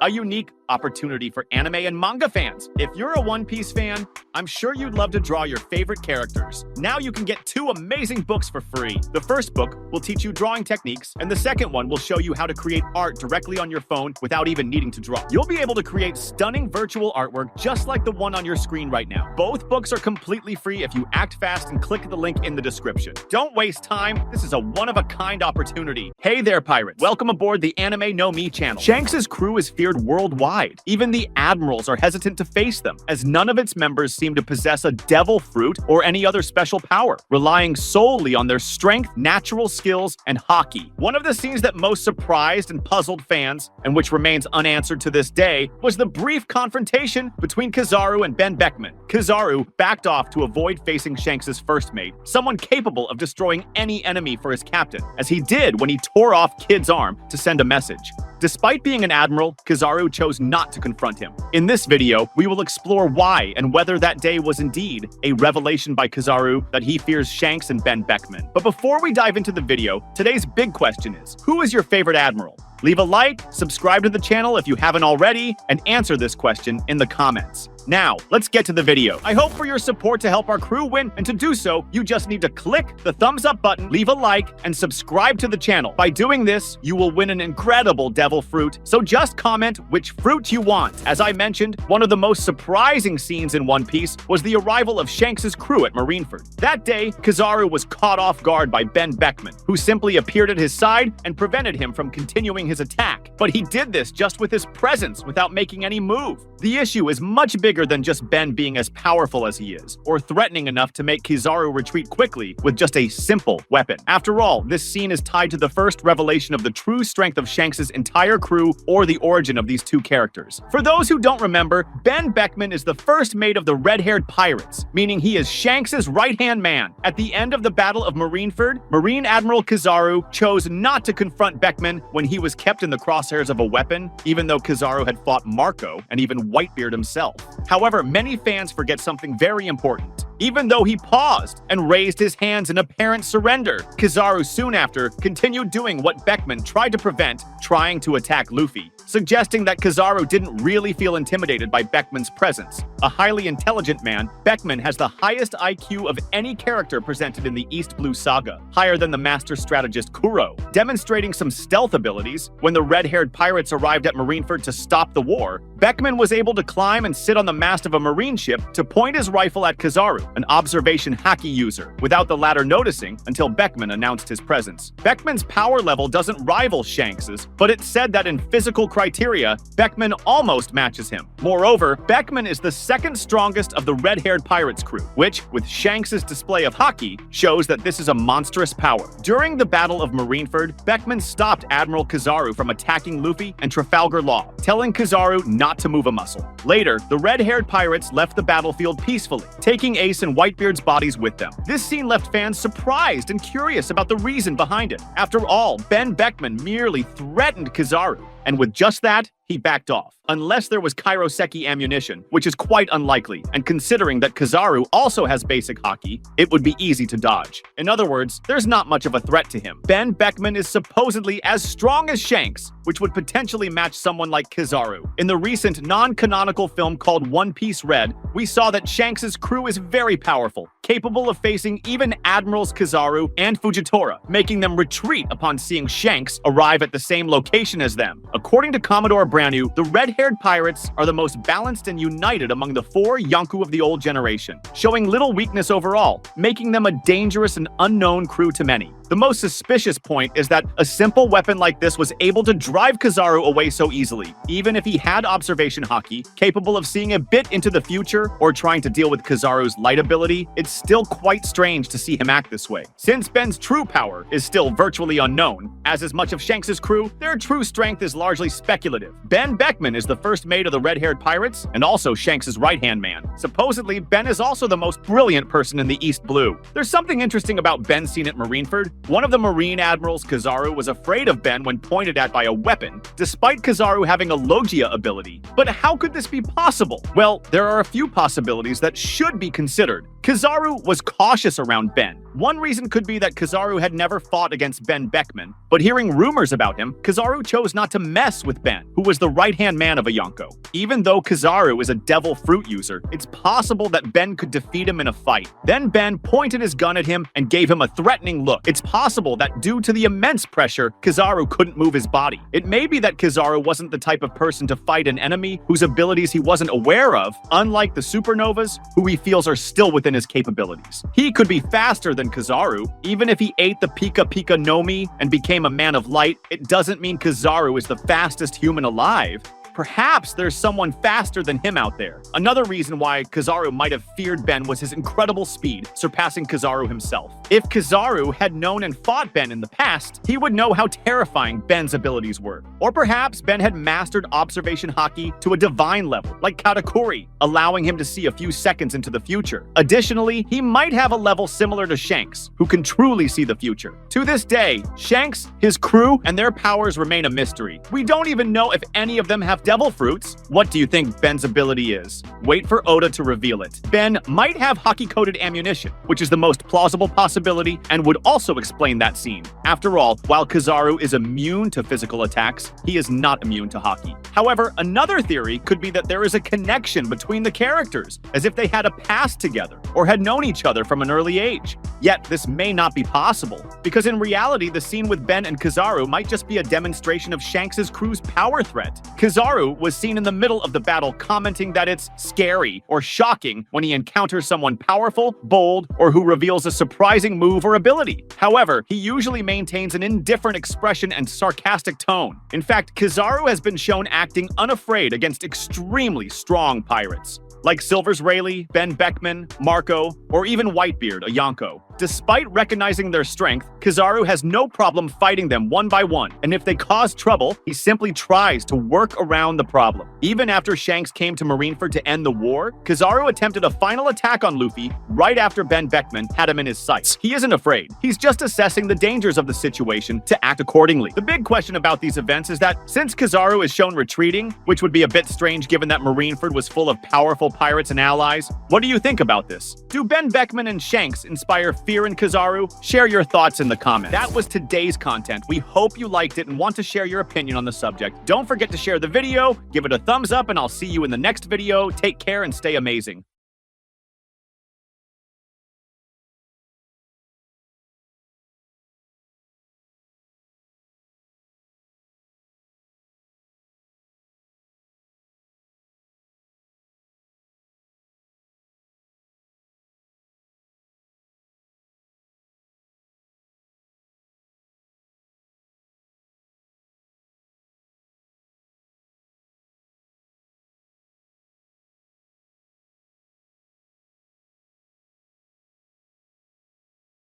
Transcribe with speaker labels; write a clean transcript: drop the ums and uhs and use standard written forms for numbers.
Speaker 1: a unique opportunity for anime and manga fans. If you're a One Piece fan, I'm sure you'd love to draw your favorite characters. Now you can get 2 amazing books for free. The first book will teach you drawing techniques, and the second one will show you how to create art directly on your phone without even needing to draw. You'll be able to create stunning virtual artwork just like the one on your screen right now. Both books are completely free if you act fast and click the link in the description. Don't waste time. This is a one-of-a-kind opportunity. Hey there, pirates. Welcome aboard the Anime No Me channel. Shanks' crew is feared worldwide. Even the admirals are hesitant to face them, as none of its members seem to possess a devil fruit or any other special power, relying solely on their strength, natural skills, and hockey. One of the scenes that most surprised and puzzled fans, and which remains unanswered to this day, was the brief confrontation between Kizaru and Benn Beckman. Kizaru backed off to avoid facing Shanks' first mate, someone capable of destroying any enemy for his captain, as he did when he tore off Kid's arm to send a message. Despite being an admiral, Kizaru chose not to confront him. In this video, we will explore why and whether that day was indeed a revelation by Kizaru that he fears Shanks and Benn Beckman. But before we dive into the video, today's big question is, who is your favorite admiral? Leave a like, subscribe to the channel if you haven't already, and answer this question in the comments. Now, let's get to the video. I hope for your support to help our crew win, and to do so, you just need to click the thumbs up button, leave a like, and subscribe to the channel. By doing this, you will win an incredible devil fruit, so just comment which fruit you want. As I mentioned, one of the most surprising scenes in One Piece was the arrival of Shanks' crew at Marineford. That day, Kizaru was caught off guard by Benn Beckman, who simply appeared at his side and prevented him from continuing his attack. But he did this just with his presence without making any move. The issue is much bigger than just Benn being as powerful as he is, or threatening enough to make Kizaru retreat quickly with just a simple weapon. After all, this scene is tied to the first revelation of the true strength of Shanks' entire crew, or the origin of these 2 characters. For those who don't remember, Benn Beckman is the first mate of the red-haired pirates, meaning he is Shanks' right-hand man. At the end of the Battle of Marineford, Marine Admiral Kizaru chose not to confront Beckman when he was kept in the crosshairs of a weapon, even though Kizaru had fought Marco and even Whitebeard himself. However, many fans forget something very important. Even though he paused and raised his hands in apparent surrender, Kizaru soon after continued doing what Beckman tried to prevent, trying to attack Luffy, suggesting that Kizaru didn't really feel intimidated by Beckman's presence. A highly intelligent man, Beckman has the highest IQ of any character presented in the East Blue Saga, higher than the master strategist Kuro. Demonstrating some stealth abilities, when the red-haired pirates arrived at Marineford to stop the war, Beckman was able to climb and sit on the mast of a marine ship to point his rifle at Kizaru, an observation haki user, without the latter noticing until Beckman announced his presence. Beckman's power level doesn't rival Shanks's, but it's said that in physical criteria, Beckman almost matches him. Moreover, Beckman is the second strongest of the red-haired pirates crew, which, with Shanks's display of haki, shows that this is a monstrous power. During the Battle of Marineford, Beckman stopped Admiral Kizaru from attacking Luffy and Trafalgar Law, telling Kizaru not to move a muscle. Later, the red-haired pirates left the battlefield peacefully, taking Ace and Whitebeard's bodies with them. This scene left fans surprised and curious about the reason behind it. After all, Benn Beckman merely threatened Kizaru, and with just that, he backed off. Unless there was Kairoseki ammunition, which is quite unlikely, and considering that Kizaru also has basic haki, it would be easy to dodge. In other words, there's not much of a threat to him. Benn Beckman is supposedly as strong as Shanks, which would potentially match someone like Kizaru. In the recent non-canonical film called One Piece Red, we saw that Shanks' crew is very powerful, capable of facing even Admirals Kizaru and Fujitora, making them retreat upon seeing Shanks arrive at the same location as them. According to Commodore Branu, the red-haired pirates are the most balanced and united among the 4 Yonko of the old generation, showing little weakness overall, making them a dangerous and unknown crew to many. The most suspicious point is that a simple weapon like this was able to drive Kizaru away so easily. Even if he had observation haki, capable of seeing a bit into the future or trying to deal with Kizaru's light ability, it's still quite strange to see him act this way. Since Benn's true power is still virtually unknown, as is much of Shanks' crew, their true strength is largely speculative. Benn Beckman is the first mate of the red-haired pirates and also Shanks' right-hand man. Supposedly, Benn is also the most brilliant person in the East Blue. There's something interesting about Benn's scene at Marineford. One of the Marine Admirals, Kizaru, was afraid of Benn when pointed at by a weapon, despite Kizaru having a Logia ability. But how could this be possible? Well, there are a few possibilities that should be considered. Kizaru was cautious around Ben. One reason could be that Kizaru had never fought against Benn Beckman, but hearing rumors about him, Kizaru chose not to mess with Ben, who was the right-hand man of a Yonko. Even though Kizaru is a devil fruit user, it's possible that Ben could defeat him in a fight. Then Ben pointed his gun at him and gave him a threatening look. It's possible that due to the immense pressure, Kizaru couldn't move his body. It may be that Kizaru wasn't the type of person to fight an enemy whose abilities he wasn't aware of, unlike the supernovas, who he feels are still within his capabilities. He could be faster than Kizaru. Even if he ate the Pika Pika Nomi and became a man of light, it doesn't mean Kizaru is the fastest human alive. Perhaps there's someone faster than him out there. Another reason why Kizaru might have feared Ben was his incredible speed, surpassing Kizaru himself. If Kizaru had known and fought Ben in the past, he would know how terrifying Ben's abilities were. Or perhaps Ben had mastered observation haki to a divine level, like Katakuri, allowing him to see a few seconds into the future. Additionally, he might have a level similar to Shanks, who can truly see the future. To this day, Shanks, his crew, and their powers remain a mystery. We don't even know if any of them have devil fruits. What do you think Ben's ability is? Wait for Oda to reveal it. Ben might have haki-coated ammunition, which is the most plausible possibility and would also explain that scene. After all, while Kizaru is immune to physical attacks, he is not immune to haki. However, another theory could be that there is a connection between the characters, as if they had a past together or had known each other from an early age. Yet, this may not be possible, because in reality, the scene with Ben and Kizaru might just be a demonstration of Shanks' crew's power threat. Kizaru was seen in the middle of the battle commenting that it's scary or shocking when he encounters someone powerful, bold, or who reveals a surprising move or ability. However, he usually maintains an indifferent expression and sarcastic tone. In fact, Kizaru has been shown acting unafraid against extremely strong pirates, like Silver's Rayleigh, Benn Beckman, Marco, or even Whitebeard, a Yonko. Despite recognizing their strength, Kizaru has no problem fighting them one by one, and if they cause trouble, he simply tries to work around the problem. Even after Shanks came to Marineford to end the war, Kizaru attempted a final attack on Luffy right after Benn Beckman had him in his sights. He isn't afraid. He's just assessing the dangers of the situation to act accordingly. The big question about these events is that since Kizaru is shown retreating, which would be a bit strange given that Marineford was full of powerful pirates and allies, what do you think about this? Do Benn Beckman and Shanks inspire fear in Kizaru? Share your thoughts in the comments. That was today's content. We hope you liked it and want to share your opinion on the subject. Don't forget to share the video, give it a thumbs up, and I'll see you in the next video. Take care and stay amazing.